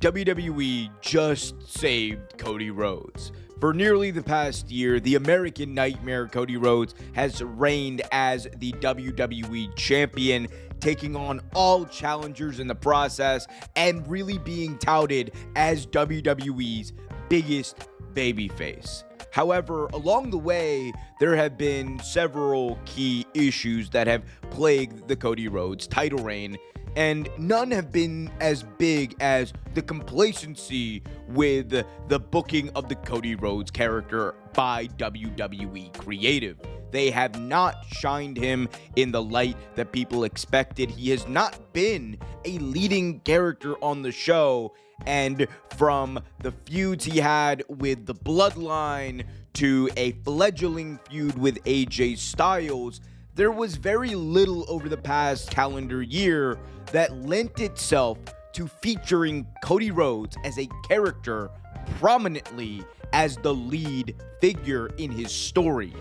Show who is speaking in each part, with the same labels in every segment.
Speaker 1: WWE just saved Cody Rhodes. For nearly the past year, the American Nightmare Cody Rhodes has reigned as the WWE Champion, taking on all challengers in the process and really being touted as WWE's biggest babyface. However, along the way, there have been several key issues that have plagued the Cody Rhodes title reign, and none have been as big as the complacency with the booking of the Cody Rhodes character by WWE Creative. They have not shined him in the light that people expected. He has not been a leading character on the show, and from the feuds he had with the Bloodline to a fledgling feud with AJ Styles, there was very little over the past calendar year that lent itself to featuring Cody Rhodes as a character prominently as the lead figure in his story.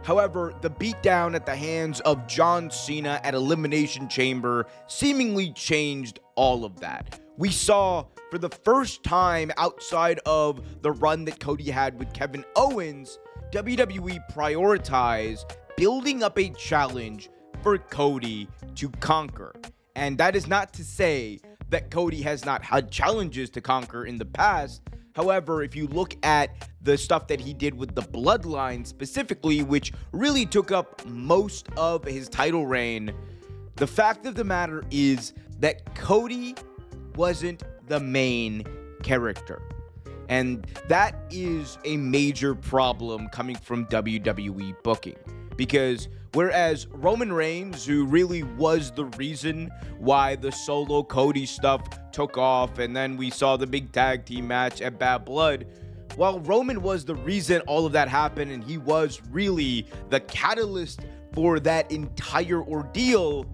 Speaker 1: However, the beatdown at the hands of John Cena at Elimination Chamber seemingly changed all of that. We saw, for the first time outside of the run that Cody had with Kevin Owens, WWE prioritize building up a challenge for Cody to conquer. And that is not to say that Cody has not had challenges to conquer in the past. However, if you look at the stuff that he did with the Bloodline specifically, which really took up most of his title reign, the fact of the matter is that Cody wasn't the main character. And that is a major problem coming from WWE booking. Because whereas Roman Reigns, who really was the reason why the solo Cody stuff took off, and then we saw the big tag team match at Bad Blood, while Roman was the reason all of that happened, and he was really the catalyst for that entire ordeal,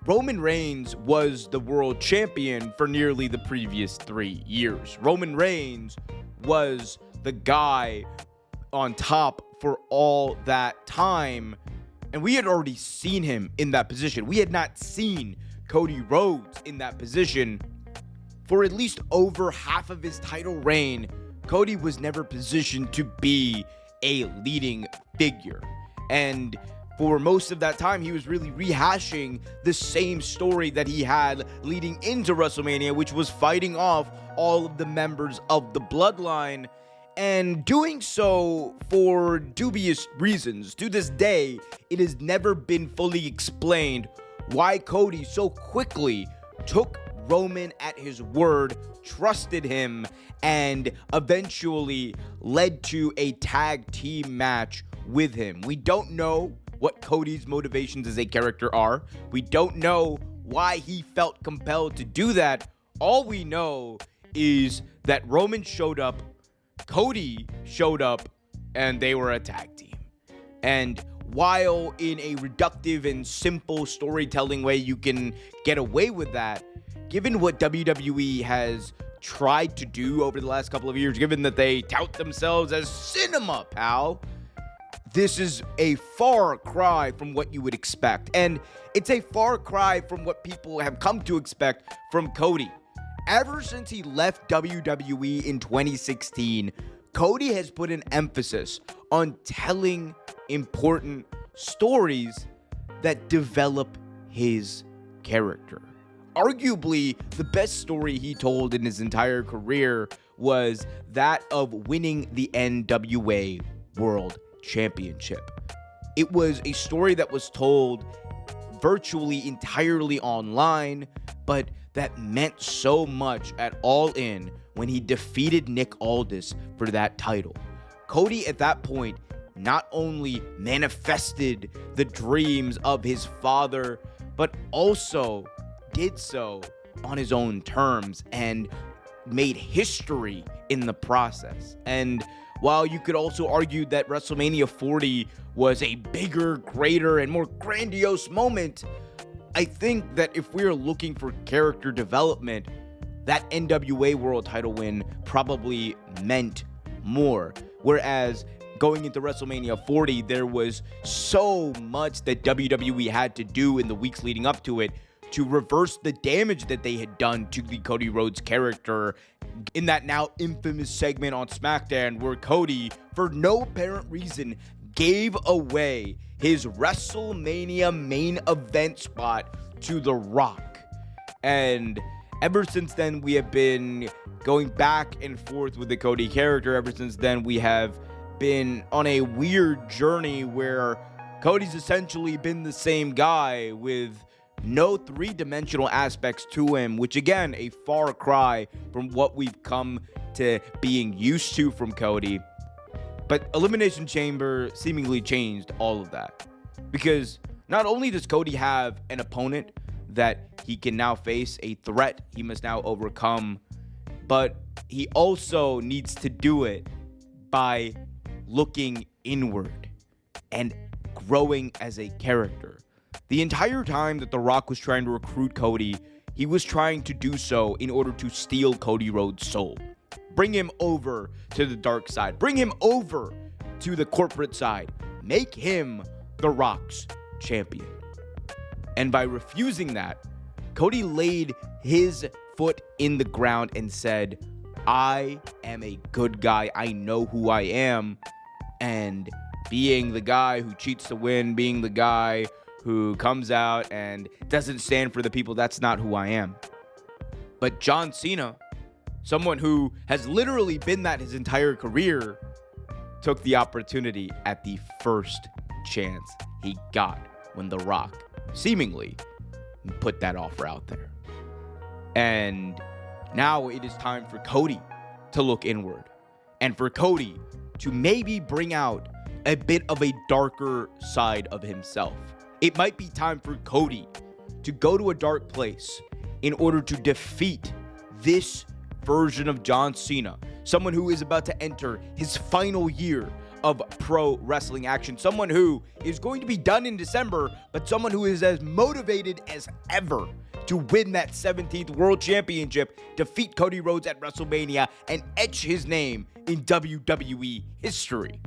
Speaker 1: Roman Reigns was the world champion for nearly the previous 3 years. Roman Reigns was the guy on top for all that time, and we had already seen him in that position. We had not seen Cody Rhodes in that position for at least over half of his title reign. Cody was never positioned to be a leading figure, and for most of that time, he was really rehashing the same story that he had leading into WrestleMania, which was fighting off all of the members of the Bloodline, and doing so for dubious reasons. To this day, it has never been fully explained why Cody so quickly took Roman at his word, trusted him, and eventually led to a tag team match with him. We don't know what Cody's motivations as a character are. We don't know why he felt compelled to do that. All we know is that Roman showed up, Cody showed up, and they were a tag team. And while in a reductive and simple storytelling way you can get away with that, given what WWE has tried to do over the last couple of years, given that they tout themselves as cinema, pal, this is a far cry from what you would expect. And it's a far cry from what people have come to expect from Cody. Ever since he left WWE in 2016, Cody has put an emphasis on telling important stories that develop his character. Arguably, the best story he told in his entire career was that of winning the NWA World Championship. It was a story that was told virtually entirely online, but that meant so much at All In when he defeated Nick Aldis for that title. Cody at that point not only manifested the dreams of his father, but also did so on his own terms and made history in the process. And while you could also argue that WrestleMania 40 was a bigger, greater, and more grandiose moment, I think that if we're looking for character development, that NWA World title win probably meant more. Whereas going into WrestleMania 40, there was so much that WWE had to do in the weeks leading up to it to reverse the damage that they had done to the Cody Rhodes character in that now infamous segment on SmackDown where Cody, for no apparent reason, gave away his WrestleMania main event spot to The Rock. And ever since then, we have been going back and forth with the Cody character. Ever since then, we have been on a weird journey where Cody's essentially been the same guy with no three-dimensional aspects to him, which again, a far cry from what we've come to being used to from Cody. But Elimination Chamber seemingly changed all of that, because not only does Cody have an opponent that he can now face, a threat he must now overcome, but he also needs to do it by looking inward and growing as a character. The entire time that The Rock was trying to recruit Cody, he was trying to do so in order to steal Cody Rhodes' soul. Bring him over to the dark side. Bring him over to the corporate side. Make him The Rock's champion. And by refusing that, Cody laid his foot in the ground and said, I am a good guy. I know who I am. And being the guy who cheats to win, being the guy who comes out and doesn't stand for the people, that's not who I am. But John Cena, someone who has literally been that his entire career, took the opportunity at the first chance he got when The Rock seemingly put that offer out there. And now it is time for Cody to look inward, and for Cody to maybe bring out a bit of a darker side of himself. It might be time for Cody to go to a dark place in order to defeat this version of John Cena, someone who is about to enter his final year of pro wrestling action, someone who is going to be done in December, but someone who is as motivated as ever to win that 17th World Championship, defeat Cody Rhodes at WrestleMania, and etch his name in WWE history.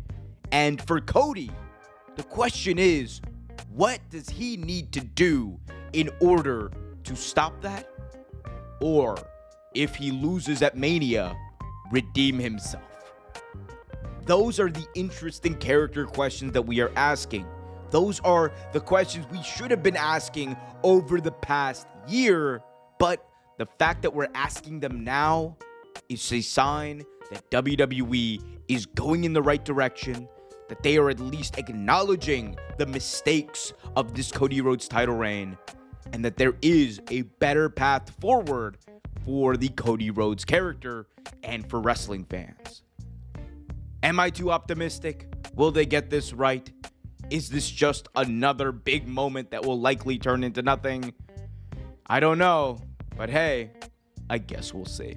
Speaker 1: And for Cody, the question is, what does he need to do in order to stop that? Or, if he loses at Mania, redeem himself? Those are the interesting character questions that we are asking. Those are the questions we should have been asking over the past year, but the fact that we're asking them now is a sign that WWE is going in the right direction, that they are at least acknowledging the mistakes of this Cody Rhodes title reign, and that there is a better path forward for the Cody Rhodes character and for wrestling fans. Am I too optimistic? Will they get this right? Is this just another big moment that will likely turn into nothing? I don't know, but hey, I guess we'll see.